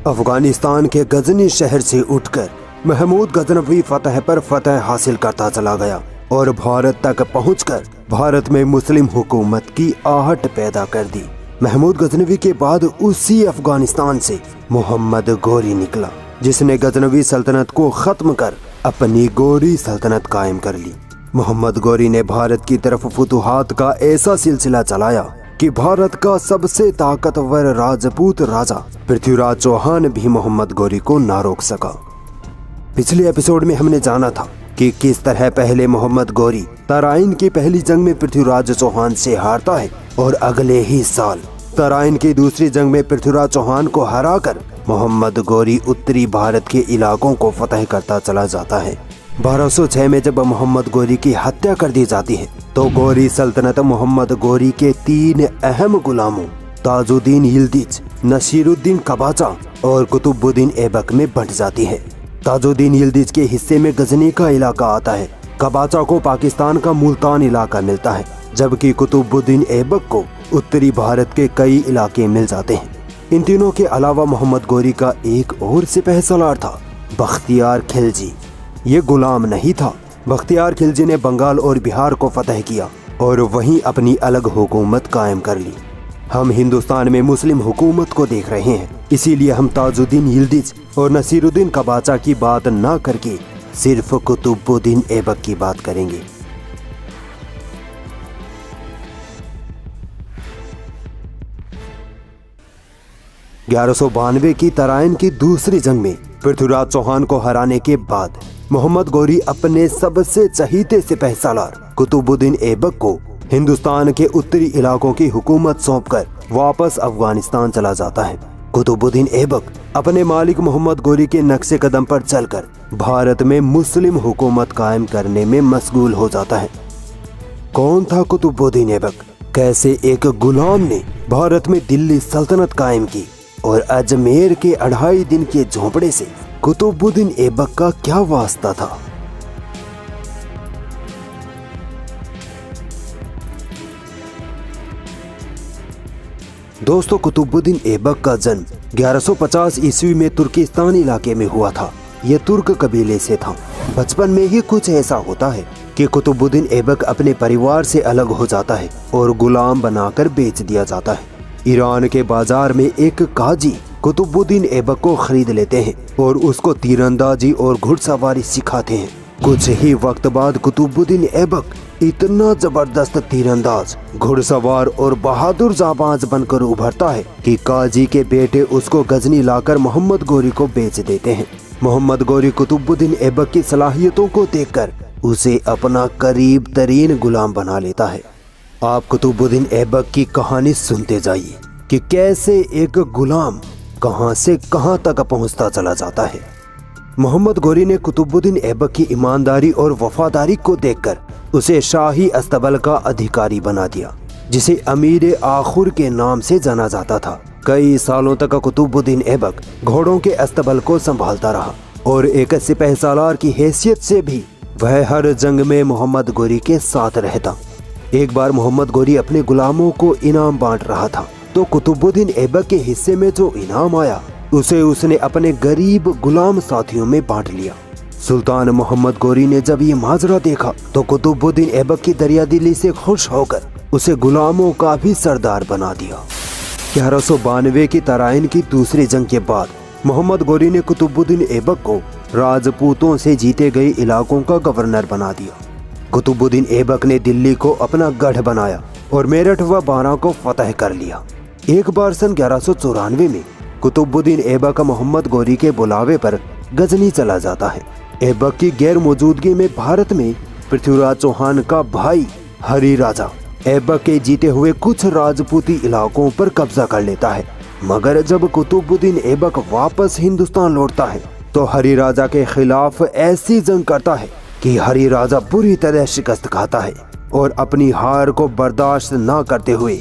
अफगानिस्तान के गजनी शहर से उठकर महमूद गजनवी फतह पर फतह हासिल करता चला गया और भारत तक पहुंचकर भारत में मुस्लिम हुकूमत की आहट पैदा कर दी। महमूद गजनवी के बाद उसी अफगानिस्तान से मोहम्मद गोरी निकला, जिसने गजनवी सल्तनत को खत्म कर अपनी गोरी सल्तनत कायम कर ली। मोहम्मद गोरी ने भारत की तरफ फुतुहात का ऐसा सिलसिला चलाया कि भारत का सबसे ताकतवर राजपूत राजा पृथ्वीराज चौहान भी मोहम्मद गोरी को ना रोक सका। पिछले एपिसोड में हमने जाना था कि किस तरह पहले मोहम्मद गोरी तराइन की पहली जंग में पृथ्वीराज चौहान से हारता है और अगले ही साल तराइन की दूसरी जंग में पृथ्वीराज चौहान को हराकर मोहम्मद गोरी उत्तरी भारत के इलाकों को फतह करता चला जाता है। 1206 में जब मोहम्मद गोरी की हत्या कर दी जाती है तो गोरी सल्तनत मोहम्मद गोरी के 3 अहम गुलामों ताजुद्दीन यिल्दिज, नसीरुद्दीन कबाचा और कुतुबुद्दीन ऐबक में बंट जाती है। ताजुद्दीन यिल्दिज के हिस्से में गजनी का इलाका आता है, कबाचा को पाकिस्तान का मुल्तान इलाका मिलता है, जबकि कुतुबुद्दीन ऐबक को उत्तरी भारत के कई इलाके मिल जाते हैं। इन तीनों के अलावा मोहम्मद गोरी का एक और सिपह सलार था, बख्तियार खिलजी। ये गुलाम नहीं था। बख्तियार खिलजी ने बंगाल और बिहार को फतह किया और वहीं अपनी अलग हुकूमत कायम कर ली। हम हिंदुस्तान में मुस्लिम हुकूमत को देख रहे हैं, इसीलिए हम ताजुद्दीन यिल्दिज और नसीरुद्दीन कबाचा की बात ना करके सिर्फ कुतुबुद्दीन ऐबक की बात करेंगे। (1192) की तराइन की दूसरी जंग में पृथ्वीराज चौहान को हराने के बाद मोहम्मद गोरी अपने सबसे चहीते सिपह सालार कुतुबुद्दीन ऐबक को हिंदुस्तान के उत्तरी इलाकों की हुकूमत सौंपकर वापस अफगानिस्तान चला जाता है। कुतुबुद्दीन ऐबक अपने मालिक मोहम्मद गोरी के नक्शे कदम पर चलकर भारत में मुस्लिम हुकूमत कायम करने में मशगूल हो जाता है। कौन था कुतुबुद्दीन ऐबक? कैसे एक गुलाम ने भारत में दिल्ली सल्तनत कायम की और अजमेर के 2.5 दिन के झोंपड़े से कुतुबुद्दीन ऐबक का क्या वास्ता था? दोस्तों, कुतुबुद्दीन ऐबक का जन्म 1150 ईस्वी में तुर्किस्तान इलाके में हुआ था। यह तुर्क कबीले से था। बचपन में ही कुछ ऐसा होता है कि कुतुबुद्दीन ऐबक अपने परिवार से अलग हो जाता है और गुलाम बनाकर बेच दिया जाता है। ईरान के बाजार में एक काजी कुतुबुद्दीन ऐबक को खरीद लेते हैं और उसको तीरंदाजी और घुड़सवारी सिखाते हैं। कुछ ही वक्त बाद कुतुबुद्दीन ऐबक इतना जबरदस्त तीरंदाज, घुड़सवार और बहादुर जाबाज बनकर उभरता है कि काजी के बेटे उसको गजनी लाकर मोहम्मद गोरी को बेच देते हैं। मोहम्मद गोरी कुतुबुद्दीन ऐबक की सलाहियतों को देखकर उसे अपना करीब तरीन गुलाम बना लेता है। आप कुतुबुद्दीन ऐबक की कहानी सुनते जाइए कि कैसे एक गुलाम कहां से कहां तक पहुंचता चला जाता है। मोहम्मद गोरी ने कुतुबुद्दीन ऐबक की ईमानदारी और वफादारी को देखकर उसे शाही अस्तबल का अधिकारी बना दिया, जिसे अमीर आखुर के नाम से जाना जाता था। कई सालों तक कुतुबुद्दीन ऐबक घोड़ों के अस्तबल को संभालता रहा और एक सिपह सालार की हैसियत से भी वह हर जंग में मोहम्मद गोरी के साथ रहता। एक बार मोहम्मद गोरी अपने गुलामों को इनाम बांट रहा था तो कुतुबुद्दीन ऐबक के हिस्से में जो इनाम आया उसे उसने अपने गरीब गुलाम साथियों में बांट लिया। सुल्तान मोहम्मद गोरी ने जब ये माजरा देखा तो कुतुबुद्दीन ऐबक की दरियादिली से खुश होकर उसे गुलामों का भी सरदार बना दिया। 1192 की तराइन की दूसरी जंग के बाद मोहम्मद गोरी ने कुतुबुद्दीन ऐबक को राजपूतों से जीते गए इलाकों का गवर्नर बना दिया। कुतुबुद्दीन ऐबक ने दिल्ली को अपना गढ़ बनाया और मेरठ व बारा को फतह कर लिया। एक बार सन 1194 में कुतुबुद्दीन ऐबक मोहम्मद गोरी के बुलावे पर गजनी चला जाता है। ऐबक की गैर मौजूदगी में भारत में पृथ्वीराज चौहान का भाई हरी राजा ऐबक के जीते हुए कुछ राजपूती इलाकों पर कब्जा कर लेता है। मगर जब कुतुबुद्दीन ऐबक वापस हिंदुस्तान लौटता है तो हरी राजा के खिलाफ ऐसी जंग करता है कि हरी राजा बुरी तरह शिकस्त खाता है और अपनी हार को बर्दाश्त न करते हुए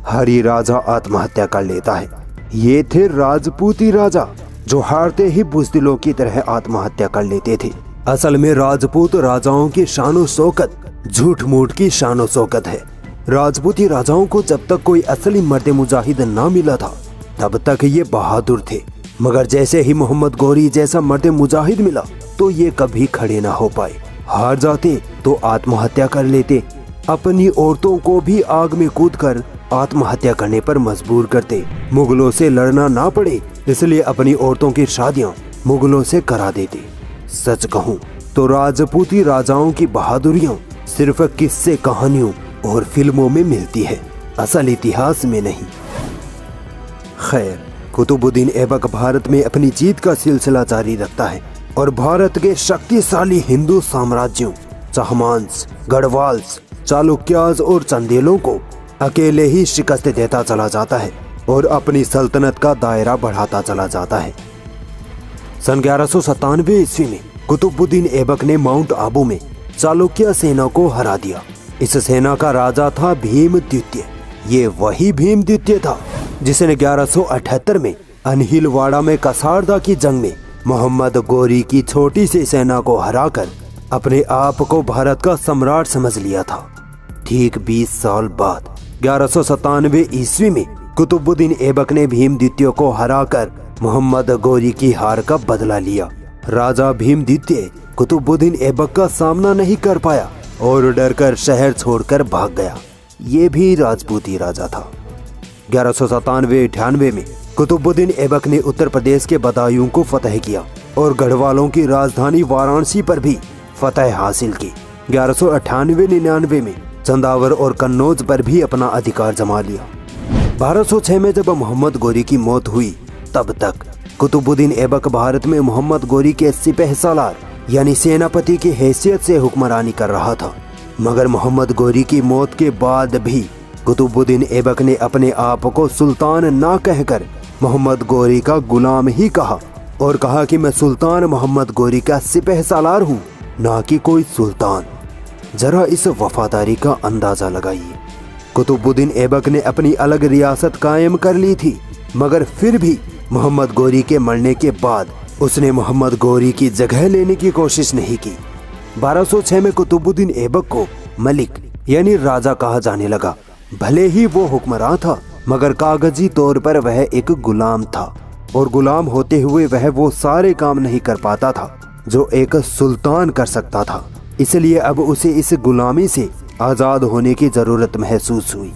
हरी राजा आत्महत्या कर लेता है। ये थे राजपूती राजा जो हारते ही बुज़दिलों की तरह आत्महत्या कर लेते थे। असल में राजपूत राजाओं की शानो शौकत झूठ मूठ की शानो शौकत है। राजपूती राजाओं को जब तक कोई असली मर्द मुजाहिद ना मिला था तब तक ये बहादुर थे। मगर जैसे ही मोहम्मद गौरी जैसा मर्द मुजाहिद मिला तो ये कभी खड़े ना हो पाए। हार जाते तो आत्महत्या कर लेते, अपनी औरतों को भी आग में कूदकर आत्महत्या करने पर मजबूर करते। मुगलों से लड़ना ना पड़े इसलिए अपनी औरतों की शादियां मुगलों से करा देते। सच कहूं तो राजपूती राजाओं की बहादुरियां सिर्फ किस्से कहानियों और फिल्मों में मिलती है, असल इतिहास में नहीं। खैर, कुतुबुद्दीन ऐबक भारत में अपनी जीत का सिलसिला जारी रखता है और भारत के शक्तिशाली हिंदू साम्राज्यों चाहमांस, गढ़वाल्स, चालुक्याज और चंदेलों को अकेले ही शिकस्त देता चला जाता है और अपनी सल्तनत का दायरा बढ़ाता चला जाता है। सन 1197 ईस्वी में कुतुबुद्दीन ऐबक ने माउंट आबू में चालुक्य सेना को हरा दिया। इस सेना का राजा था भीम द्वितीय। ये वही भीम द्वितीय था जिसने 1178 में अनहिलवाड़ा में कसारदा की जंग में मोहम्मद गौरी की छोटी सी सेना को हराकर अपने आप को भारत का सम्राट समझ लिया था। ठीक 20 साल बाद 1197 ईस्वी में कुतुबुद्दीन ऐबक ने भीम द्वितीय को हराकर मोहम्मद गौरी की हार का बदला लिया। राजा भीम द्वितीय कुतुबुद्दीन ऐबक का सामना नहीं कर पाया और डरकर शहर छोड़कर भाग गया। ये भी राजपूती राजा था। 1197-98 में कुतुबुद्दीन ऐबक ने उत्तर प्रदेश के बदायूं को फतह किया और गढ़वालों की राजधानी वाराणसी पर भी फतह हासिल की। 1198-99 में चंदावर और कन्नौज पर भी अपना अधिकार जमा लिया। 1206 में जब मोहम्मद गौरी की मौत हुई तब तक कुतुबुद्दीन ऐबक भारत में मोहम्मद गौरी के सिपहसालार यानी सेनापति की हैसियत से हुक्मरानी कर रहा था। मगर मोहम्मद गौरी की मौत के बाद भी कुतुबुद्दीन ऐबक ने अपने आप को सुल्तान ना कहकर मोहम्मद गौरी का गुलाम ही कहा और कहा कि मैं सुल्तान मोहम्मद गौरी का सिपहसालार हूँ, ना कि कोई सुल्तान। जरा इस वफादारी का अंदाजा लगाइए। कुतुबुद्दीन ऐबक ने अपनी अलग रियासत कायम कर ली थी, मगर फिर भी मोहम्मद गौरी के मरने के बाद उसने मोहम्मद गौरी की जगह लेने की कोशिश नहीं की। 1206 में कुतुबुद्दीन ऐबक को मलिक यानी राजा कहा जाने लगा। भले ही वो हुक्मरान था मगर कागजी तौर पर वह एक गुलाम था और गुलाम होते हुए वह वो सारे काम नहीं कर पाता था जो एक सुल्तान कर सकता था। इसलिए अब उसे इस गुलामी से आजाद होने की जरूरत महसूस हुई।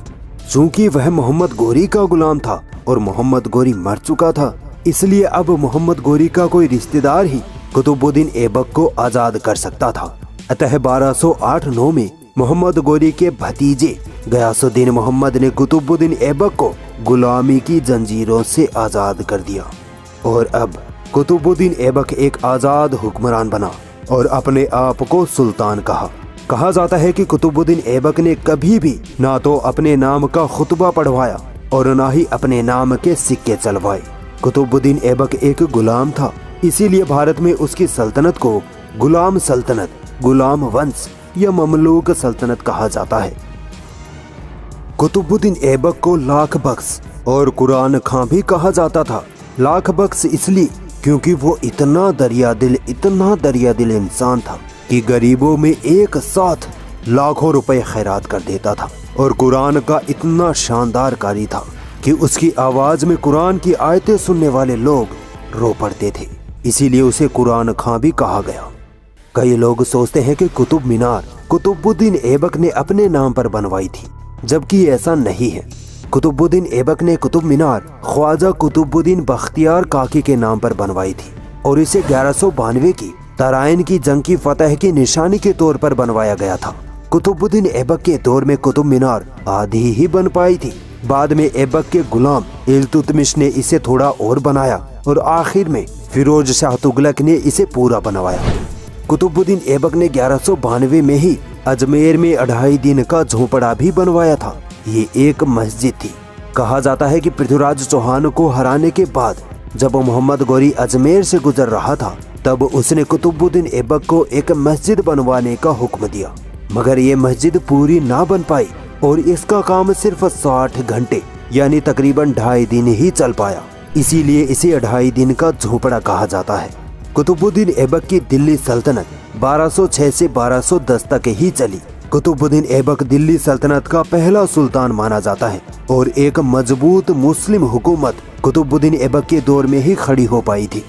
चूंकि वह मोहम्मद गौरी का गुलाम था और मोहम्मद गौरी मर चुका था, इसलिए अब मोहम्मद गौरी का कोई रिश्तेदार ही कुतुबुद्दीन ऐबक को आजाद कर सकता था। अतः 1208-9 में मोहम्मद गौरी के भतीजे गयासुद्दीन मोहम्मद ने कुतुबुद्दीन ऐबक को गुलामी की जंजीरों से आजाद कर दिया और अब कुतुबुद्दीन ऐबक एक आजाद हुक्मरान बना और अपने आप को सुल्तान कहा जाता है कि कुतुबुद्दीन ऐबक ने कभी भी ना तो अपने नाम का खुतबा पढ़वाया और ना ही अपने नाम के सिक्के चलवाए। कुतुबुद्दीन ऐबक एक गुलाम था, इसीलिए भारत में उसकी सल्तनत को गुलाम सल्तनत, गुलाम वंश या ममलूक सल्तनत कहा जाता है। कुतुबुद्दीन ऐबक को लाख बख्श और कुरान खां भी कहा जाता था। लाख बख्श इसलिए क्योंकि वो इतना दरिया दिल इंसान था कि गरीबों में एक साथ लाखों रुपए खैरात कर देता था और कुरान का इतना शानदार कारी था कि उसकी आवाज में कुरान की आयतें सुनने वाले लोग रो पड़ते थे, इसीलिए उसे कुरान खां भी कहा गया। कई लोग सोचते हैं कि कुतुब मीनार कुतुबुद्दीन ऐबक ने अपने नाम पर बनवाई थी, जबकि ऐसा नहीं है। कुतुबुद्दीन ऐबक ने कुतुब मीनार ख्वाजा कुतुबुद्दीन बख्तियार काकी के नाम पर बनवाई थी और इसे 1192 की तराइन की जंग की फतह की निशानी के तौर पर बनवाया गया था। कुतुबुद्दीन ऐबक के दौर में कुतुब मीनार आधी ही बन पाई थी। बाद में ऐबक के गुलाम इल्तुतमिश ने इसे थोड़ा और बनाया और आखिर में फिरोज शाह तुगलक ने इसे पूरा बनवाया। कुतुबुद्दीन ऐबक ने 1192 में ही अजमेर में 2.5 दिन का झोपड़ा भी बनवाया था। ये एक मस्जिद थी। कहा जाता है कि पृथ्वीराज चौहान को हराने के बाद जब मोहम्मद गौरी अजमेर से गुजर रहा था तब उसने कुतुबुद्दीन ऐबक को एक मस्जिद बनवाने का हुक्म दिया, मगर ये मस्जिद पूरी ना बन पाई और इसका काम सिर्फ 60 घंटे यानी तकरीबन 2.5 दिन ही चल पाया। इसीलिए इसे 2.5 दिन का झोपड़ा कहा जाता है। कुतुबुद्दीन ऐबक की दिल्ली सल्तनत 1206 से 1210 तक ही चली। कुतुबुद्दीन ऐबक दिल्ली सल्तनत का पहला सुल्तान माना जाता है और एक मजबूत मुस्लिम हुकूमत कुतुबुद्दीन ऐबक के दौर में ही खड़ी हो पाई थी।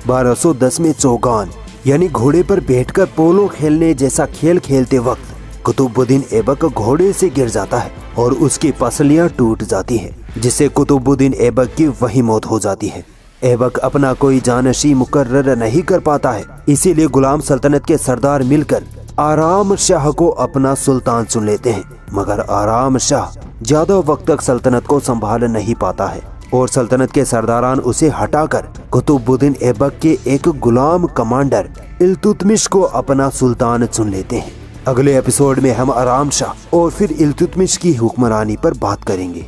1210 में चौगान यानी घोड़े पर बैठकर पोलो खेलने जैसा खेल खेलते वक्त कुतुबुद्दीन ऐबक घोड़े से गिर जाता है और उसकी पसलियां टूट जाती है, जिससे कुतुबुद्दीन ऐबक की वही मौत हो जाती है। ऐबक अपना कोई जानशी मुकर्रर नहीं कर पाता है, इसीलिए गुलाम सल्तनत के सरदार मिलकर आराम शाह को अपना सुल्तान चुन लेते हैं। मगर आराम शाह ज्यादा वक्त तक सल्तनत को संभाल नहीं पाता है और सल्तनत के सरदारान उसे हटाकर कुतुबुद्दीन ऐबक के एक गुलाम कमांडर इल्तुतमिश को अपना सुल्तान चुन लेते हैं। अगले एपिसोड में हम आराम शाह और फिर इल्तुतमिश की हुक्मरानी पर बात करेंगे।